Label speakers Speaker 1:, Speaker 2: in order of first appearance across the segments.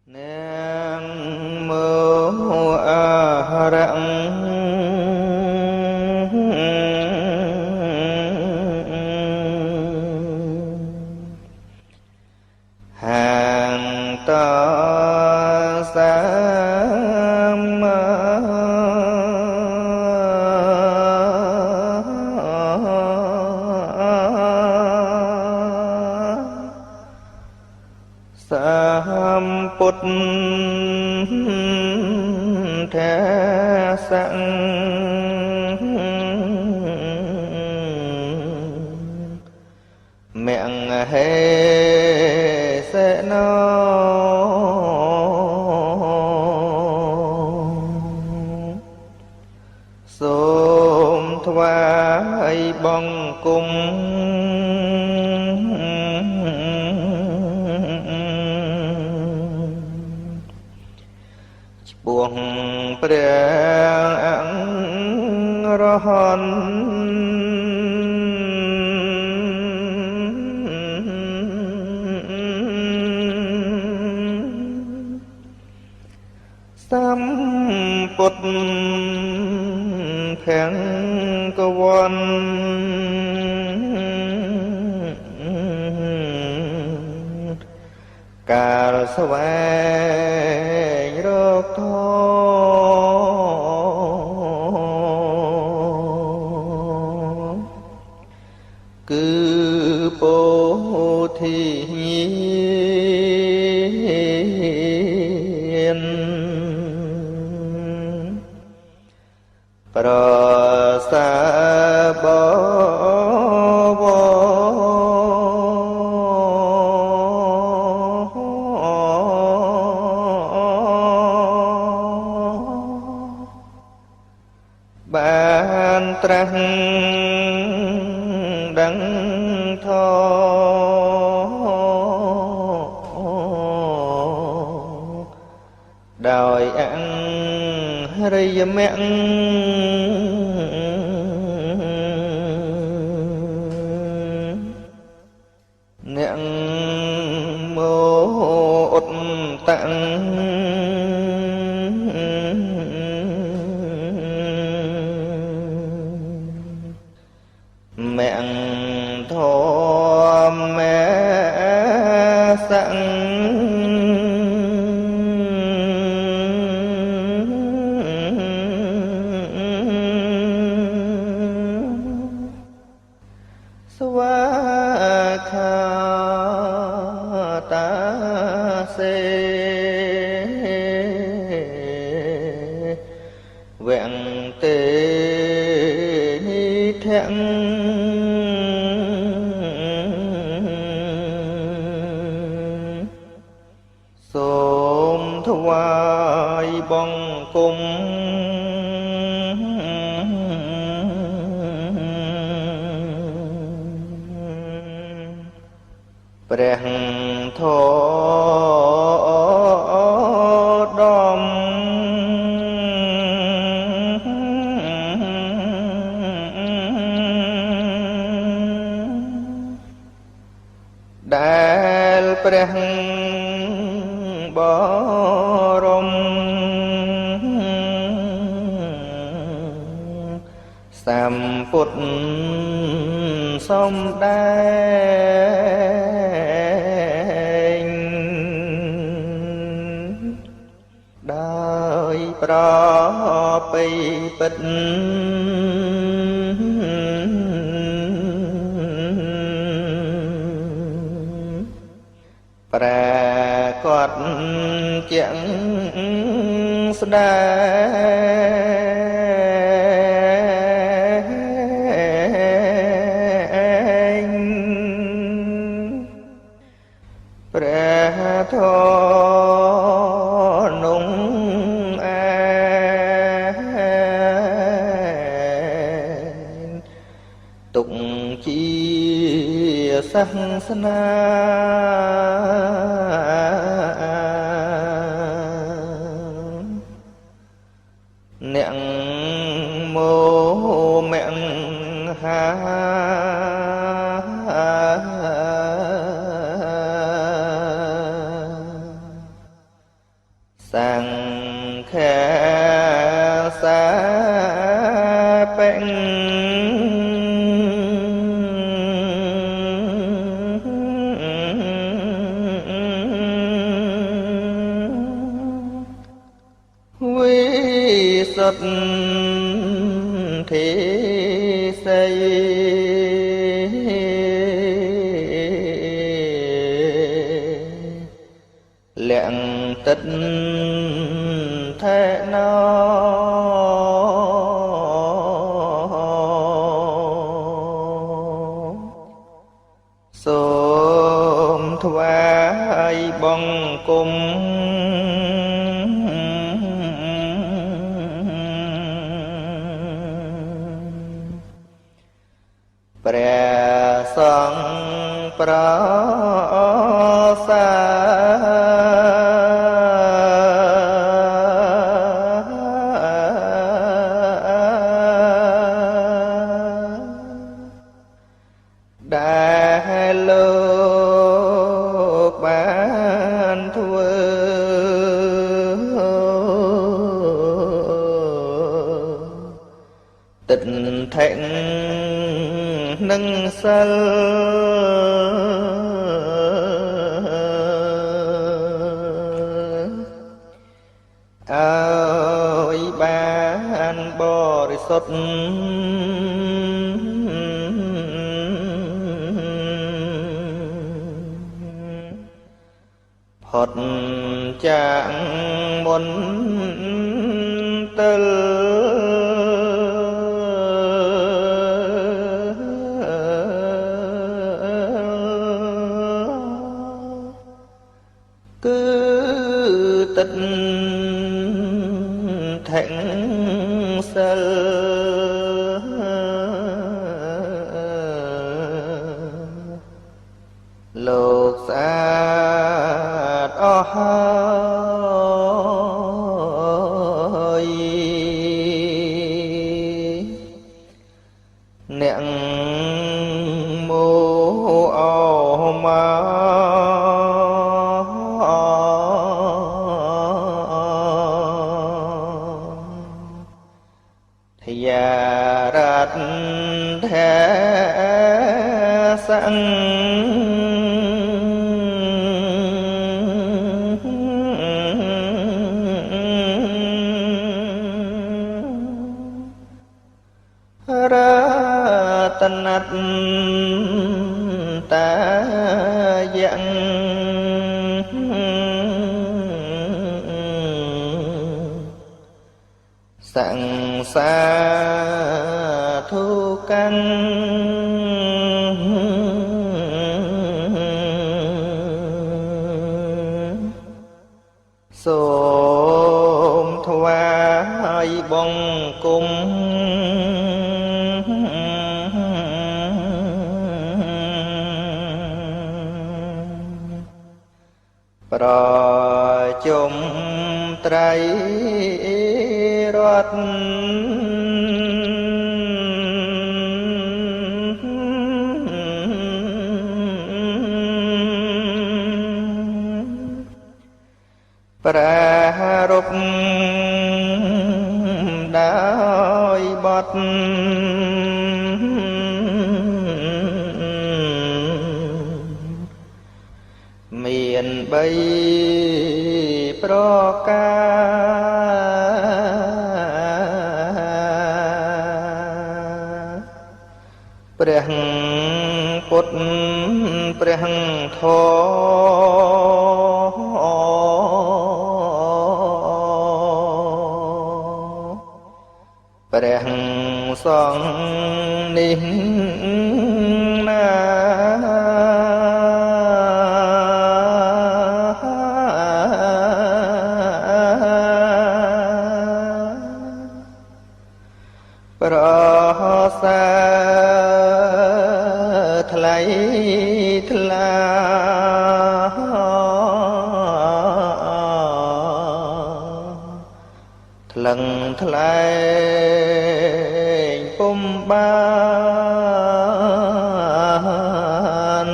Speaker 1: Nang mô a răng hàng ta sa sam put tha sang mẹng hê sẽ no xôm thoái bong cung buôngព្រះអង្គរហន្តសម្ពុទ្ធភង្គវន្តកាលស្វែងរកធម៌គឺពោធិញ្ញាណប្រសាបវបានត្រាស់ដឹងធម៌ដោយអរិយមគ្គអ្នកមោឧត្តតមធម្មសង្ឃស្វាខាតាសេវង្ទេនិធំសូមថ្វាយបង្គំព្រះធម្មដែលព្រះបរមសម្ពុទ្ធសំដែងដោយប្រពៃពិតប្រាកដជាក់ស្ដែងព្រះធម៌នោះទុកជាសាសនាអ្នកមោមហា ងវិសុទ្ធទេសីលាក់ទឹកថែណោសូមថ្វាយបង្គំព្រះសង្ឃប្រសាដែលលោកបានធ្វើទឹកថេងនឹងសិលអើយបានបរិសុទ្ធផុតចាកមន្តលគឺទឹកថេងសិលលោកស្អាតអស់ហើយអ្នកមកអមកយារតថាសង្រតនតាយ៉ាងសង្សាធុកាន់សូមថ្វាយបង្គំប្រជុំត្រីរតន៍ប្រារព្ធដោយបទមានបីប្រការព្រះពុទ្ធព្រះធម៌ព្រះសង្ឃនេះណាប្រសាថ្លៃថ្លាថ្លឹងថ្លែងពុំបាន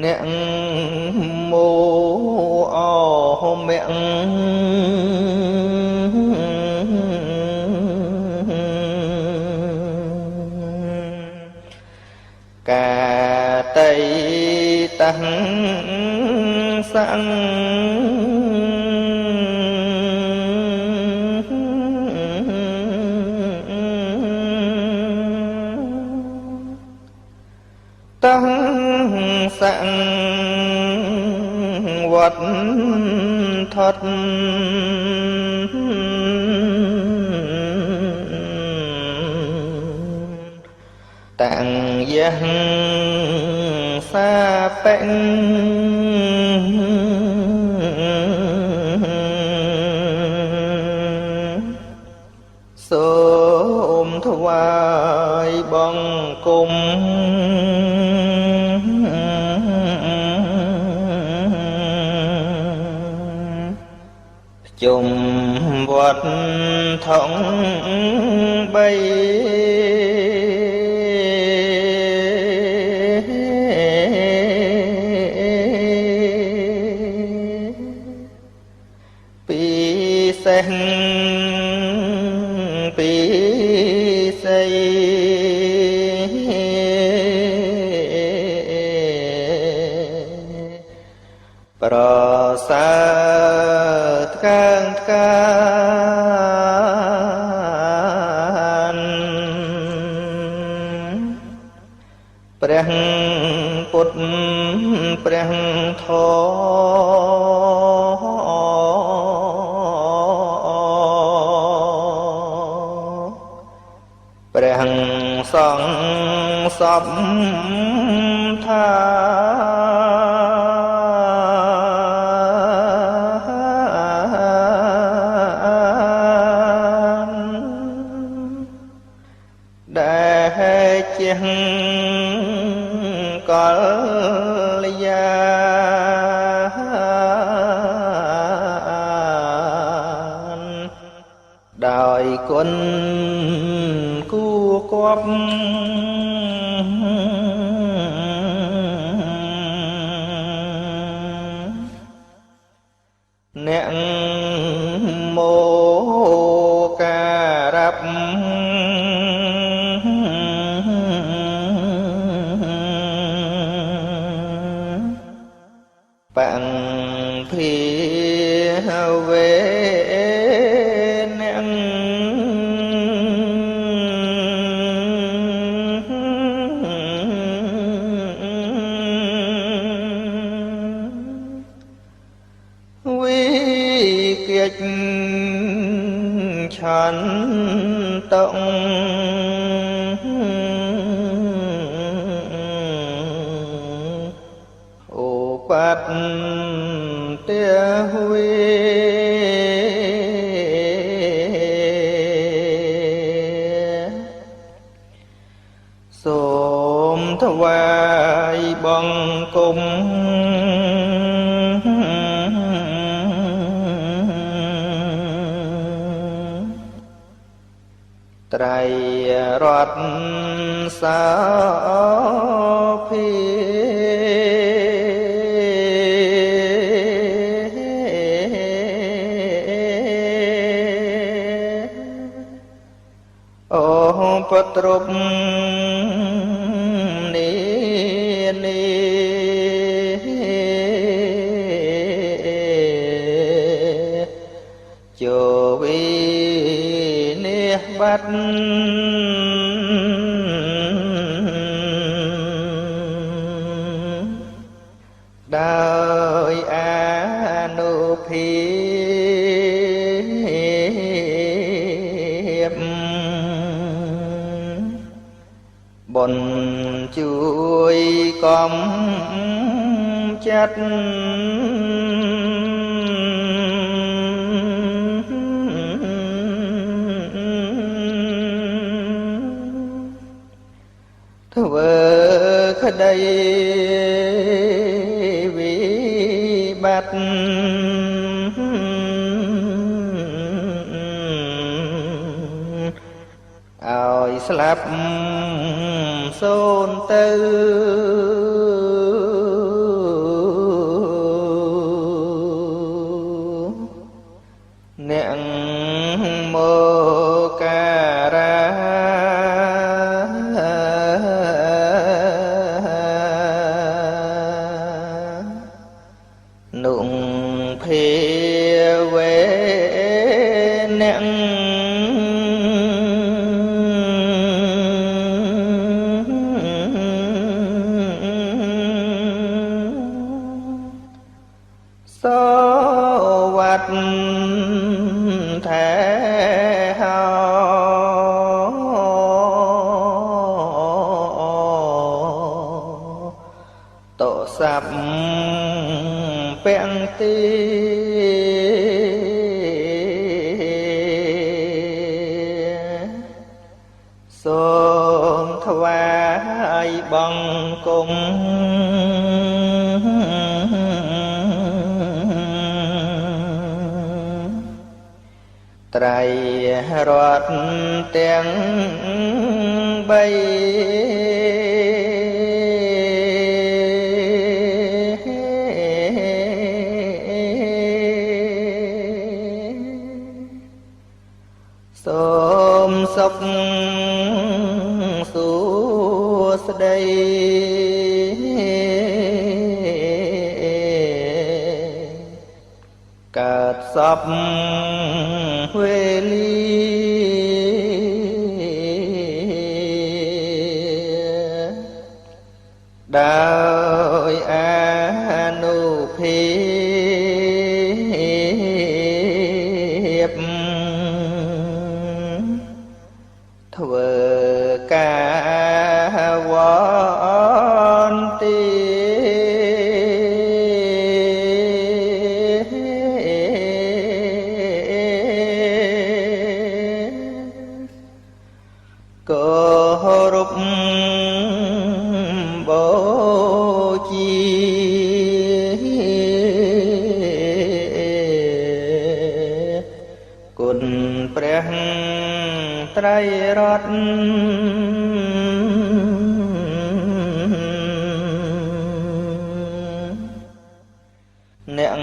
Speaker 1: អ្នកមោអមៈ តាំងសាំងតាំងសាំងវត្តថត់តាំងយ៉ាងសាពេញសូមថ្វាយបង្គំជុំវត្តថងបីពិសេសពិសីប្រសើរថ្កើងថ្កានព្រះពុទ្ធព្រះធម៌ព្រះសង្ឃសពថាដែលជាកលយានដោយគុណគួរគប់អ្នកមោការ៉ាប់បង្ភាវេអ្នកវិកិច្ចឆន្ទៈបត្តវេសូមថ្វាយបង្គំត្រៃរតន៍សោភាអូពទ្រុបនានីចូលវិនិបត្តិដោយអានុភាពបុណ្យជួយកំចាត់ធ្វើក្តីវិបត្តិឲ្យស្លាប់សូន្យទៅអ្នកមកការ៉ា ទីសូមថ្វាយបង្គំត្រៃរតន៍ទាំងបីសូមសុខសួស្តីកើតសពវេលាដោយអានុភាពធ្វើការវន្ទាគោរពបូជាគុណព្រះត្រៃរតន៍អ្នក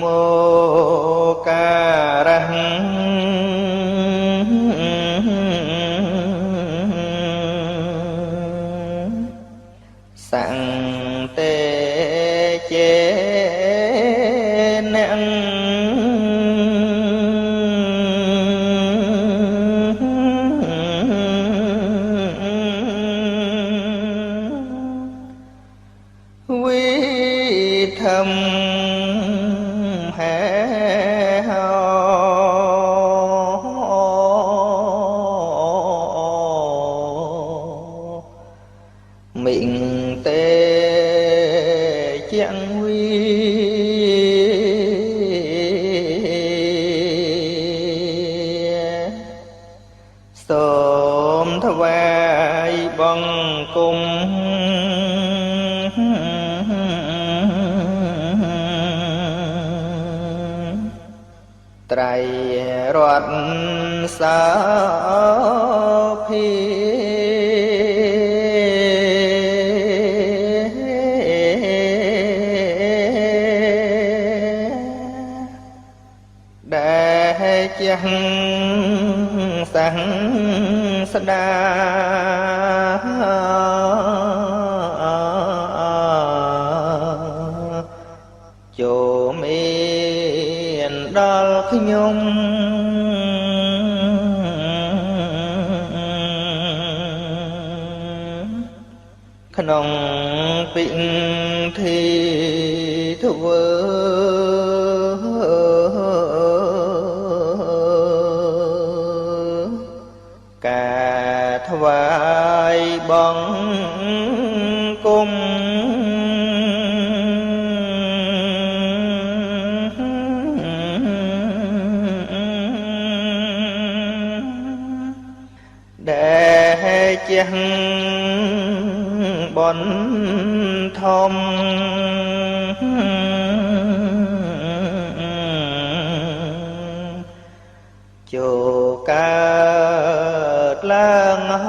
Speaker 1: មោការៈសង្តេចេអ្នកវិធម្មហេហោមិញទេជាងវីសូមថ្វាយបង្គំត្រៃរតន៍សោភាដែលជាសង្ស្ដាចូលមានដល់ខ្ញុំក្នុងពិធីធ្វើការថ្វាយបង្គំដែលជាបនធំចូលកើតឡើងហ